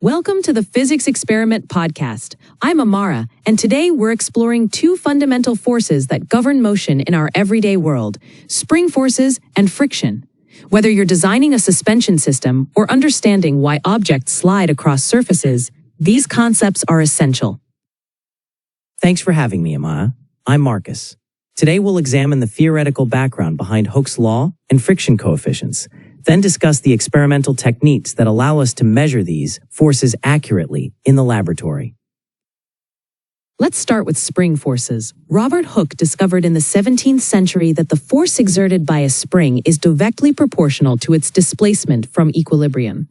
Welcome to the Physics Experiment Podcast. I'm Amara, and today we're exploring two fundamental forces that govern motion in our everyday world: spring forces and friction. Whether you're designing a suspension system or understanding why objects slide across surfaces, these concepts are essential. Thanks for having me, Amara. I'm Marcus. Today we'll examine the theoretical background behind Hooke's law and friction coefficients, then discuss the experimental techniques that allow us to measure these forces accurately in the laboratory. Let's start with spring forces. Robert Hooke discovered in the 17th century that the force exerted by a spring is directly proportional to its displacement from equilibrium.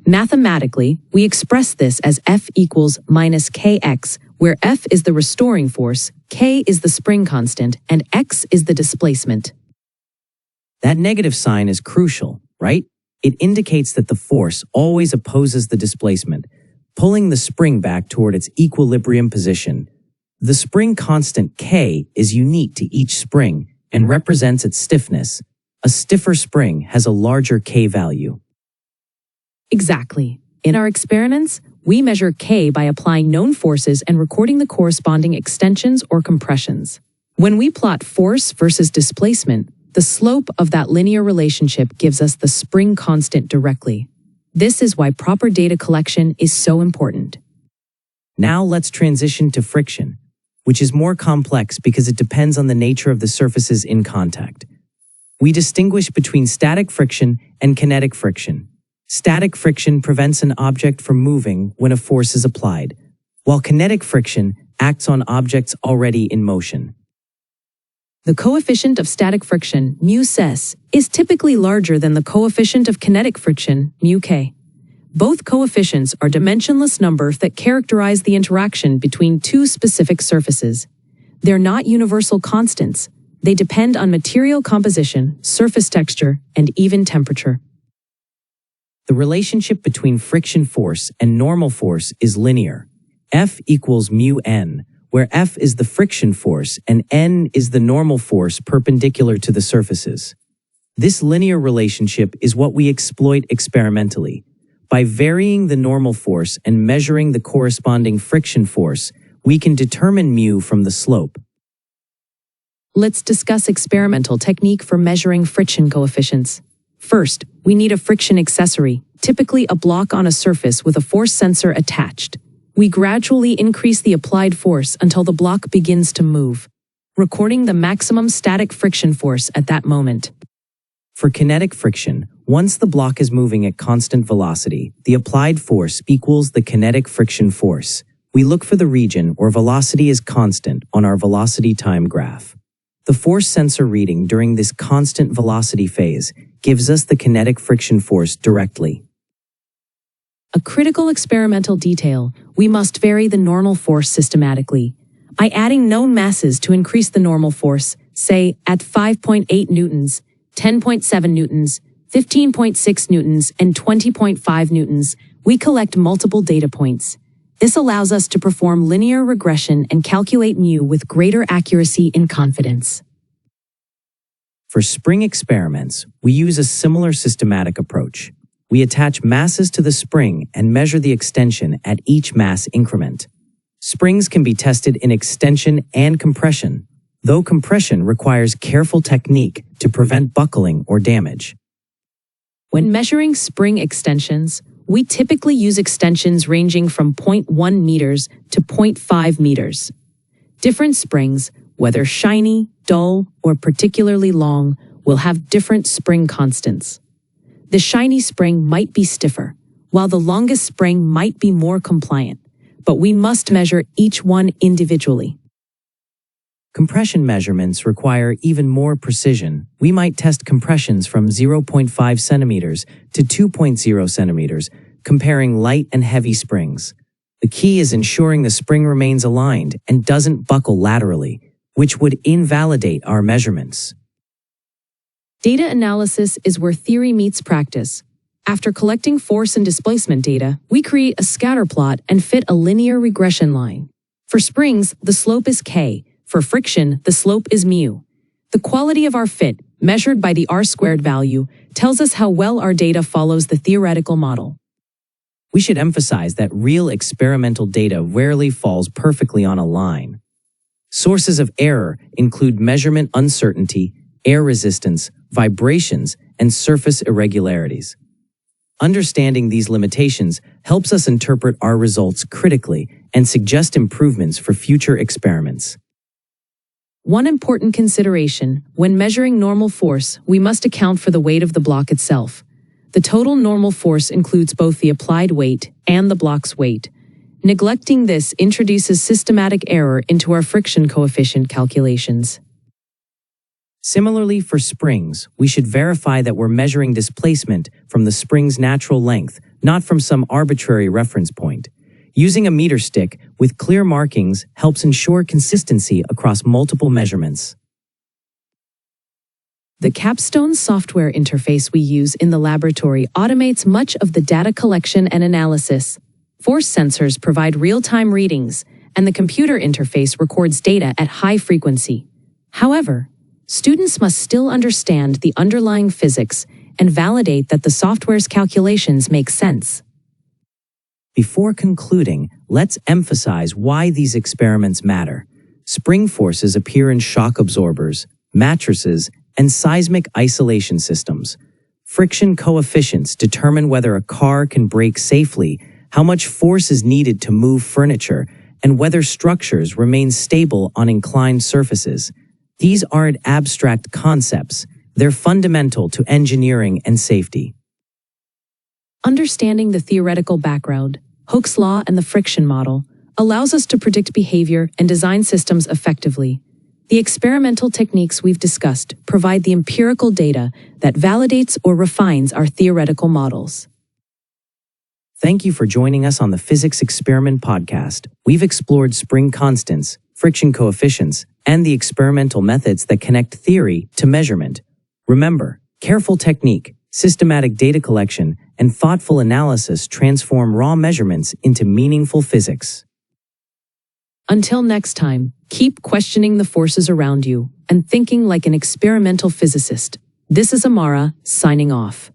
Mathematically, we express this as F equals minus kx, where F is the restoring force, k is the spring constant, and x is the displacement. That negative sign is crucial, right? It indicates that the force always opposes the displacement, pulling the spring back toward its equilibrium position. The spring constant K is unique to each spring and represents its stiffness. A stiffer spring has a larger K value. Exactly. In our experiments, we measure K by applying known forces and recording the corresponding extensions or compressions. When we plot force versus displacement, the slope of that linear relationship gives us the spring constant directly. This is why proper data collection is so important. Now let's transition to friction, which is more complex because it depends on the nature of the surfaces in contact. We distinguish between static friction and kinetic friction. Static friction prevents an object from moving when a force is applied, while kinetic friction acts on objects already in motion. The coefficient of static friction, μs, is typically larger than the coefficient of kinetic friction, μk. Both coefficients are dimensionless numbers that characterize the interaction between two specific surfaces. They're not universal constants. They depend on material composition, surface texture, and even temperature. The relationship between friction force and normal force is linear. F equals μn, where F is the friction force and n is the normal force perpendicular to the surfaces. This linear relationship is what we exploit experimentally. By varying the normal force and measuring the corresponding friction force, we can determine mu from the slope. Let's discuss experimental technique for measuring friction coefficients. First, we need a friction accessory, typically a block on a surface with a force sensor attached. We gradually increase the applied force until the block begins to move, recording the maximum static friction force at that moment. For kinetic friction, once the block is moving at constant velocity, the applied force equals the kinetic friction force. We look for the region where velocity is constant on our velocity time graph. The force sensor reading during this constant velocity phase gives us the kinetic friction force directly. A critical experimental detail: we must vary the normal force systematically. By adding known masses to increase the normal force, say at 5.8 newtons, 10.7 newtons, 15.6 newtons, and 20.5 newtons, we collect multiple data points. This allows us to perform linear regression and calculate mu with greater accuracy and confidence. For spring experiments, we use a similar systematic approach. We attach masses to the spring and measure the extension at each mass increment. Springs can be tested in extension and compression, though compression requires careful technique to prevent buckling or damage. When measuring spring extensions, we typically use extensions ranging from 0.1 meters to 0.5 meters. Different springs, whether shiny, dull, or particularly long, will have different spring constants. The shiny spring might be stiffer, while the longest spring might be more compliant, but we must measure each one individually. Compression measurements require even more precision. We might test compressions from 0.5 centimeters to 2.0 centimeters, comparing light and heavy springs. The key is ensuring the spring remains aligned and doesn't buckle laterally, which would invalidate our measurements. Data analysis is where theory meets practice. After collecting force and displacement data, we create a scatter plot and fit a linear regression line. For springs, the slope is k. For friction, the slope is mu. The quality of our fit, measured by the r-squared value, tells us how well our data follows the theoretical model. We should emphasize that real experimental data rarely falls perfectly on a line. Sources of error include measurement uncertainty, air resistance, vibrations, and surface irregularities. Understanding these limitations helps us interpret our results critically and suggest improvements for future experiments. One important consideration: when measuring normal force, we must account for the weight of the block itself. The total normal force includes both the applied weight and the block's weight. Neglecting this introduces systematic error into our friction coefficient calculations. Similarly, for springs, we should verify that we're measuring displacement from the spring's natural length, not from some arbitrary reference point. Using a meter stick with clear markings helps ensure consistency across multiple measurements. The Capstone software interface we use in the laboratory automates much of the data collection and analysis. Force sensors provide real-time readings, and the computer interface records data at high frequency. However, students must still understand the underlying physics and validate that the software's calculations make sense. Before concluding, let's emphasize why these experiments matter. Spring forces appear in shock absorbers, mattresses, and seismic isolation systems. Friction coefficients determine whether a car can brake safely, how much force is needed to move furniture, and whether structures remain stable on inclined surfaces. These aren't abstract concepts, they're fundamental to engineering and safety. Understanding the theoretical background, Hooke's law and the friction model, allows us to predict behavior and design systems effectively. The experimental techniques we've discussed provide the empirical data that validates or refines our theoretical models. Thank you for joining us on the Physics Experiment Podcast. We've explored spring constants, friction coefficients, and the experimental methods that connect theory to measurement. Remember, careful technique, systematic data collection, and thoughtful analysis transform raw measurements into meaningful physics. Until next time, keep questioning the forces around you and thinking like an experimental physicist. This is Amara, signing off.